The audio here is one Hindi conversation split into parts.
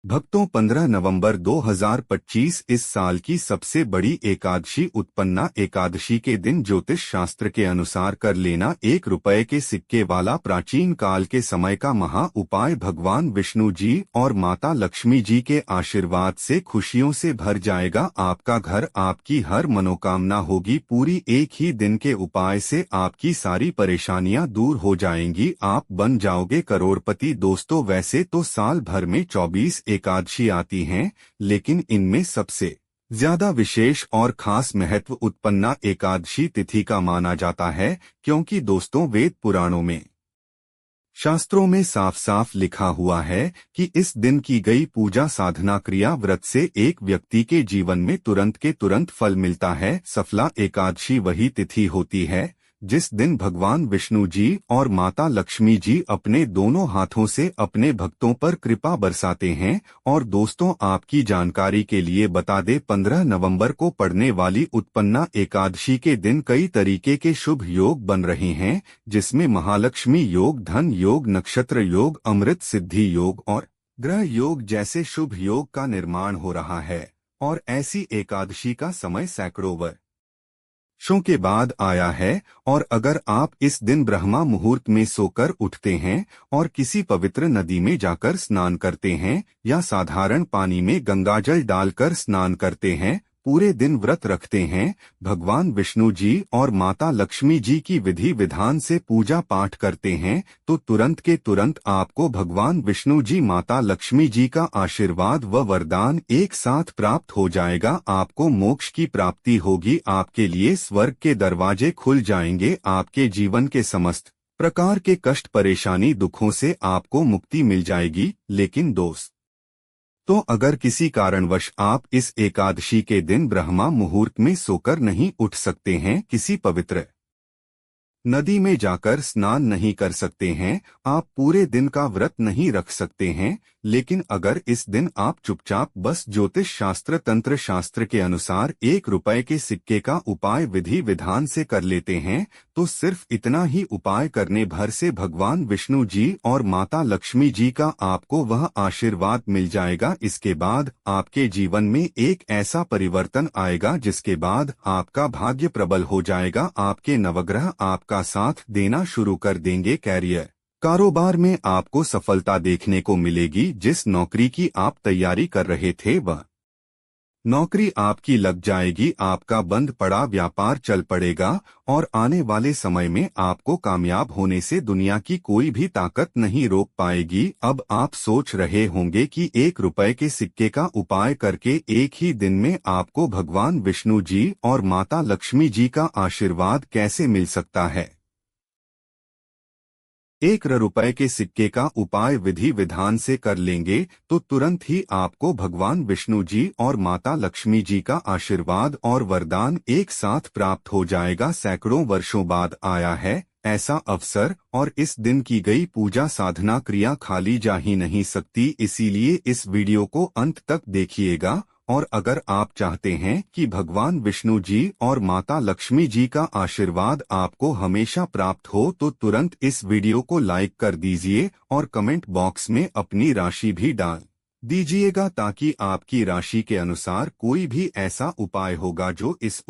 भक्तों 15 नवंबर 2025 इस साल की सबसे बड़ी एकादशी उत्पन्ना एकादशी के दिन ज्योतिष शास्त्र के अनुसार कर लेना 1 रुपए के सिक्के वाला प्राचीन काल के समय का महा उपाय भगवान विष्णु जी और माता लक्ष्मी जी के आशीर्वाद से खुशियों से भर जाएगा आपका घर। आपकी हर मनोकामना होगी पूरी। एक ही दिन के उपाय से आपकी सारी परेशानियां दूर हो जाएंगी। आप बन जाओगे करोड़पति। दोस्तों, वैसे तो साल भर में 24 एकादशी आती हैं, लेकिन इनमें सबसे ज्यादा विशेष और खास महत्व उत्पन्ना एकादशी तिथि का माना जाता है, क्योंकि दोस्तों वेद पुराणों में शास्त्रों में साफ साफ लिखा हुआ है कि इस दिन की गई पूजा साधना क्रिया व्रत से एक व्यक्ति के जीवन में तुरंत के तुरंत फल मिलता है। सफला एकादशी वही तिथि होती है जिस दिन भगवान विष्णु जी और माता लक्ष्मी जी अपने दोनों हाथों से अपने भक्तों पर कृपा बरसाते हैं। और दोस्तों, आपकी जानकारी के लिए बता दें, 15 नवंबर को पड़ने वाली उत्पन्ना एकादशी के दिन कई तरीके के शुभ योग बन रहे हैं, जिसमें महालक्ष्मी योग, धन योग, नक्षत्र योग, अमृत सिद्धि योग और ग्रह योग जैसे शुभ योग का निर्माण हो रहा है। और ऐसी एकादशी का समय सैकड़ों वर्षों के बाद आया है। और अगर आप इस दिन ब्रह्मा मुहूर्त में सोकर उठते हैं और किसी पवित्र नदी में जाकर स्नान करते हैं या साधारण पानी में गंगाजल डालकर स्नान करते हैं, पूरे दिन व्रत रखते हैं, भगवान विष्णु जी और माता लक्ष्मी जी की विधि विधान से पूजा पाठ करते हैं, तो तुरंत के तुरंत आपको भगवान विष्णु जी, माता लक्ष्मी जी का आशीर्वाद व वरदान एक साथ प्राप्त हो जाएगा। आपको मोक्ष की प्राप्ति होगी। आपके लिए स्वर्ग के दरवाजे खुल जाएंगे। आपके जीवन के समस्त प्रकार के कष्ट, परेशानी, दुखों से आपको मुक्ति मिल जाएगी। लेकिन तो अगर किसी कारणवश आप इस एकादशी के दिन ब्रह्मा मुहूर्त में सोकर नहीं उठ सकते हैं, किसी पवित्र नदी में जाकर स्नान नहीं कर सकते हैं, आप पूरे दिन का व्रत नहीं रख सकते हैं, लेकिन अगर इस दिन आप चुपचाप बस ज्योतिष शास्त्र, तंत्र शास्त्र के अनुसार 1 रुपए के सिक्के का उपाय विधि विधान से कर लेते हैं, तो सिर्फ इतना ही उपाय करने भर से भगवान विष्णु जी और माता लक्ष्मी जी का आपको वह आशीर्वाद मिल जाएगा। इसके बाद आपके जीवन में एक ऐसा परिवर्तन आएगा जिसके बाद आपका भाग्य प्रबल हो जाएगा। आपके नवग्रह आपका साथ देना शुरू कर देंगे। कैरियर, कारोबार में आपको सफलता देखने को मिलेगी। जिस नौकरी की आप तैयारी कर रहे थे वह नौकरी आपकी लग जाएगी। आपका बंद पड़ा व्यापार चल पड़ेगा और आने वाले समय में आपको कामयाब होने से दुनिया की कोई भी ताकत नहीं रोक पाएगी। अब आप सोच रहे होंगे कि 1 रुपए के सिक्के का उपाय करके एक ही दिन में आपको भगवान विष्णु जी और माता लक्ष्मी जी का आशीर्वाद कैसे मिल सकता है। 1 रुपए के सिक्के का उपाय विधि विधान से कर लेंगे तो तुरंत ही आपको भगवान विष्णु जी और माता लक्ष्मी जी का आशीर्वाद और वरदान एक साथ प्राप्त हो जाएगा। सैकड़ों वर्षों बाद आया है ऐसा अवसर, और इस दिन की गई पूजा साधना क्रिया खाली जा ही नहीं सकती। इसीलिए इस वीडियो को अंत तक देखिएगा। और अगर आप चाहते हैं कि भगवान विष्णु जी और माता लक्ष्मी जी का आशीर्वाद आपको हमेशा प्राप्त हो, तो तुरंत इस वीडियो को लाइक कर दीजिए और कमेंट बॉक्स में अपनी राशि भी डाल दीजिएगा, ताकि आपकी राशि के अनुसार कोई भी ऐसा उपाय होगा जो इस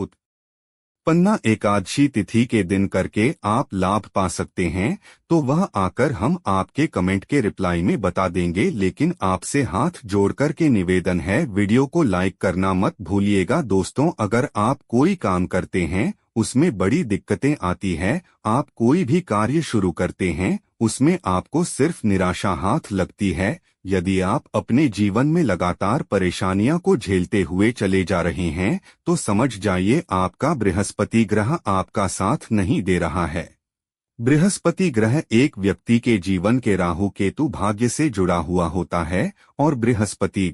उत्पन्ना एकादशी तिथि के दिन करके आप लाभ पा सकते हैं, तो वह आकर हम आपके कमेंट के रिप्लाई में बता देंगे। लेकिन आपसे हाथ जोड़कर के निवेदन है, वीडियो को लाइक करना मत भूलिएगा। दोस्तों, अगर आप कोई काम करते हैं उसमें बड़ी दिक्कतें आती है, आप कोई भी कार्य शुरू करते हैं उसमें आपको सिर्फ निराशा हाथ लगती है, यदि आप अपने जीवन में लगातार परेशानियां को झेलते हुए चले जा रहे हैं, तो समझ जाइए आपका बृहस्पति ग्रह आपका साथ नहीं दे रहा है। बृहस्पति ग्रह एक व्यक्ति के जीवन के राहु केतु भाग्य से जुड़ा हुआ होता है, और बृहस्पति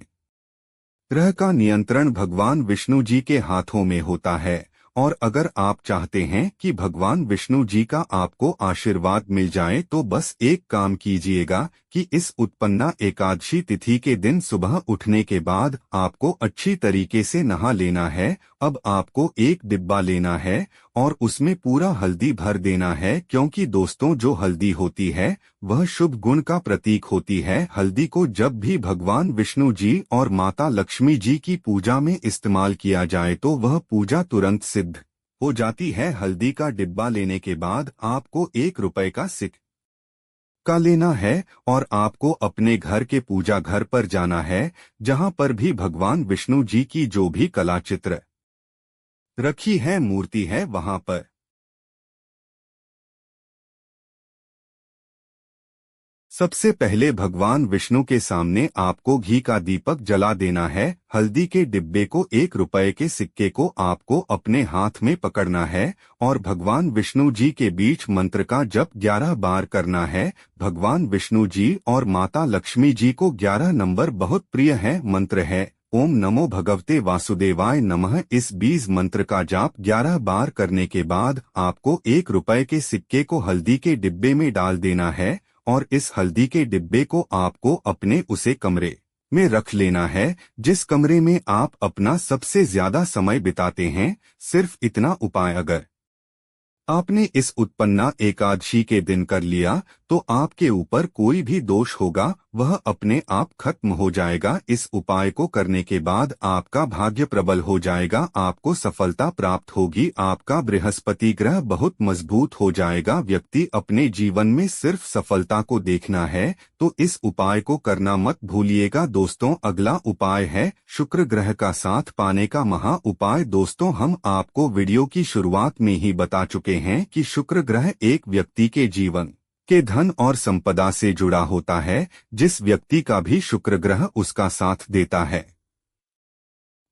ग्रह का नियंत्रण भगवान विष्णु जी के हाथों में होता है। और अगर आप चाहते हैं कि भगवान विष्णु जी का आपको आशीर्वाद मिल जाए, तो बस एक काम कीजिएगा कि इस उत्पन्ना एकादशी तिथि के दिन सुबह उठने के बाद आपको अच्छी तरीके से नहा लेना है, अब आपको एक डिब्बा लेना है और उसमें पूरा हल्दी भर देना है, क्योंकि दोस्तों जो हल्दी होती है वह शुभ गुण का प्रतीक होती है। हल्दी को जब भी भगवान विष्णु जी और माता लक्ष्मी जी की पूजा में इस्तेमाल किया जाए तो वह पूजा तुरंत सिद्ध हो जाती है। हल्दी का डिब्बा लेने के बाद आपको 1 रुपए का सिक्का लेना है और आपको अपने घर के पूजा घर पर जाना है, जहां पर भी भगवान विष्णु जी की जो भी कला चित्र रखी है, मूर्ति है, वहां पर सबसे पहले भगवान विष्णु के सामने आपको घी का दीपक जला देना है। हल्दी के डिब्बे को 1 रुपए के सिक्के को आपको अपने हाथ में पकड़ना है और भगवान विष्णु जी के बीच मंत्र का जप 11 बार करना है। भगवान विष्णु जी और माता लक्ष्मी जी को 11 नंबर बहुत प्रिय है। मंत्र है ओम नमो भगवते वासुदेवाय नमः। इस बीज मंत्र का जाप 11 बार करने के बाद आपको 1 रुपए के सिक्के को हल्दी के डिब्बे में डाल देना है और इस हल्दी के डिब्बे को आपको अपने उसे कमरे में रख लेना है जिस कमरे में आप अपना सबसे ज्यादा समय बिताते हैं। सिर्फ इतना उपाय अगर आपने इस उत्पन्ना एकादशी के दिन कर लिया तो आपके ऊपर कोई भी दोष होगा वह अपने आप खत्म हो जाएगा। इस उपाय को करने के बाद आपका भाग्य प्रबल हो जाएगा, आपको सफलता प्राप्त होगी, आपका बृहस्पति ग्रह बहुत मजबूत हो जाएगा। व्यक्ति अपने जीवन में सिर्फ सफलता को देखना है तो इस उपाय को करना मत भूलिएगा। दोस्तों अगला उपाय है शुक्र ग्रह का साथ पाने का महा उपाय। दोस्तों हम आपको वीडियो की शुरुआत में ही बता चुके हैं कि शुक्र ग्रह एक व्यक्ति के जीवन के धन और संपदा से जुड़ा होता है। जिस व्यक्ति का भी शुक्र ग्रह उसका साथ देता है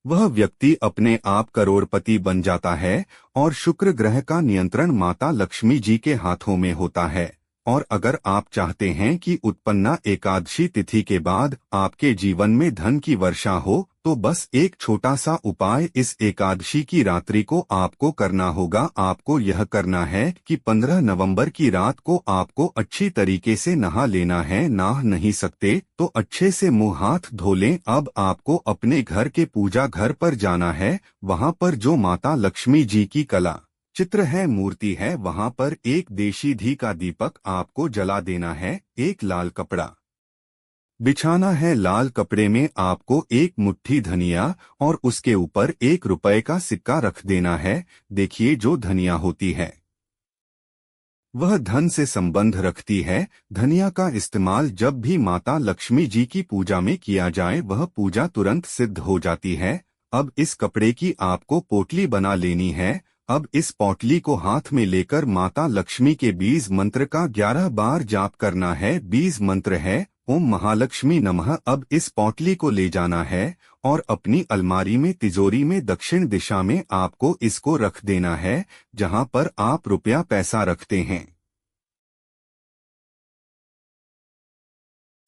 वह व्यक्ति अपने आप करोड़पति बन जाता है और शुक्र ग्रह का नियंत्रण माता लक्ष्मी जी के हाथों में होता है। और अगर आप चाहते हैं कि उत्पन्ना एकादशी तिथि के बाद आपके जीवन में धन की वर्षा हो तो बस एक छोटा सा उपाय इस एकादशी की रात्रि को आपको करना होगा। आपको यह करना है कि 15 नवंबर की रात को आपको अच्छी तरीके से नहा लेना है। नहा नहीं सकते तो अच्छे से मुंह हाथ धो लें। अब आपको अपने घर के पूजा घर पर जाना है, वहां पर जो माता लक्ष्मी जी की कला चित्र है, मूर्ति है, वहां पर एक देशी घी का दीपक आपको जला देना है। एक लाल कपड़ा बिछाना है, लाल कपड़े में आपको एक मुट्ठी धनिया और उसके ऊपर 1 रुपए का सिक्का रख देना है। देखिए जो धनिया होती है वह धन से संबंध रखती है। धनिया का इस्तेमाल जब भी माता लक्ष्मी जी की पूजा में किया जाए वह पूजा तुरंत सिद्ध हो जाती है। अब इस कपड़े की आपको पोटली बना लेनी है। अब इस पोटली को हाथ में लेकर माता लक्ष्मी के बीज मंत्र का 11 बार जाप करना है। बीज मंत्र है ओम महालक्ष्मी नमः। अब इस पोटली को ले जाना है और अपनी अलमारी में तिजोरी में दक्षिण दिशा में आपको इसको रख देना है, जहां पर आप रुपया पैसा रखते हैं।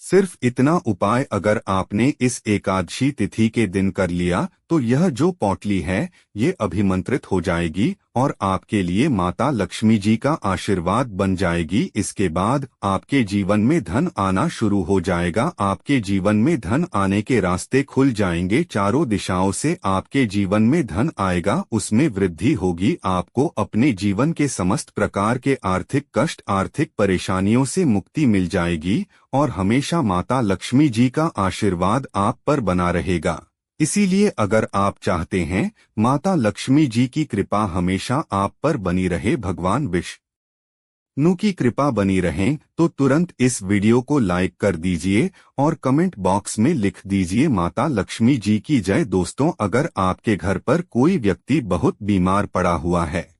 सिर्फ इतना उपाय अगर आपने इस एकादशी तिथि के दिन कर लिया तो यह जो पोटली है ये अभिमंत्रित हो जाएगी और आपके लिए माता लक्ष्मी जी का आशीर्वाद बन जाएगी। इसके बाद आपके जीवन में धन आना शुरू हो जाएगा। आपके जीवन में धन आने के रास्ते खुल जाएंगे। चारों दिशाओं से आपके जीवन में धन आएगा, उसमें वृद्धि होगी। आपको अपने जीवन के समस्त प्रकार के आर्थिक कष्ट, आर्थिक परेशानियों से मुक्ति मिल जाएगी और हमेशा माता लक्ष्मी जी का आशीर्वाद आप पर बना रहेगा। इसीलिए अगर आप चाहते हैं माता लक्ष्मी जी की कृपा हमेशा आप पर बनी रहे, भगवान विष्णु की कृपा बनी रहे, तो तुरंत इस वीडियो को लाइक कर दीजिए और कमेंट बॉक्स में लिख दीजिए माता लक्ष्मी जी की जय। दोस्तों अगर आपके घर पर कोई व्यक्ति बहुत बीमार पड़ा हुआ है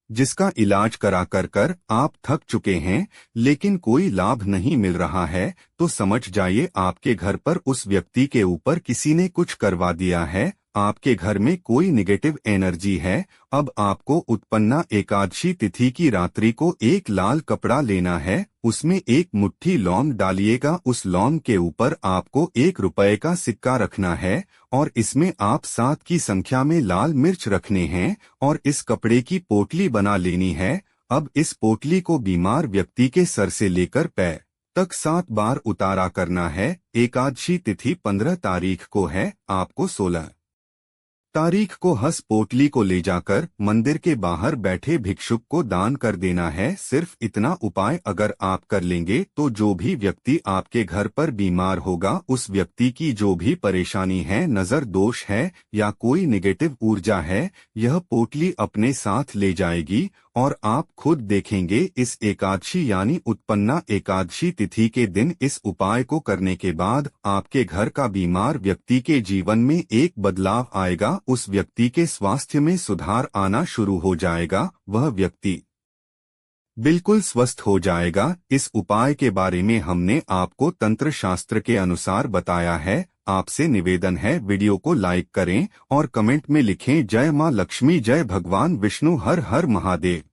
जिसका इलाज करा कर आप थक चुके हैं लेकिन कोई लाभ नहीं मिल रहा है तो समझ जाइए आपके घर पर उस व्यक्ति के ऊपर किसी ने कुछ करवा दिया है। आपके घर में कोई निगेटिव एनर्जी है। अब आपको उत्पन्ना एकादशी तिथि की रात्रि को एक लाल कपड़ा लेना है, उसमें एक मुट्ठी लौंग डालिएगा। उस लौंग के ऊपर आपको 1 रुपए का सिक्का रखना है और इसमें आप 7 की संख्या में लाल मिर्च रखने हैं और इस कपड़े की पोटली बना लेनी है। अब इस पोटली को बीमार व्यक्ति के सर से लेकर पैर तक 7 बार उतारा करना है। एकादशी तिथि 15 तारीख को है। आपको 16 तारीख को हंस पोटली को ले जाकर मंदिर के बाहर बैठे भिक्षुक को दान कर देना है। सिर्फ इतना उपाय अगर आप कर लेंगे तो जो भी व्यक्ति आपके घर पर बीमार होगा, उस व्यक्ति की जो भी परेशानी है, नजर दोष है या कोई नेगेटिव ऊर्जा है, यह पोटली अपने साथ ले जाएगी। और आप खुद देखेंगे इस एकादशी यानी उत्पन्ना एकादशी तिथि के दिन इस उपाय को करने के बाद आपके घर का बीमार व्यक्ति के जीवन में एक बदलाव आएगा। उस व्यक्ति के स्वास्थ्य में सुधार आना शुरू हो जाएगा, वह व्यक्ति बिल्कुल स्वस्थ हो जाएगा। इस उपाय के बारे में हमने आपको तंत्र शास्त्र के अनुसार बताया है। आपसे निवेदन है, वीडियो को लाइक करें और कमेंट में लिखें जय मां लक्ष्मी, जय भगवान विष्णु, हर हर महादेव।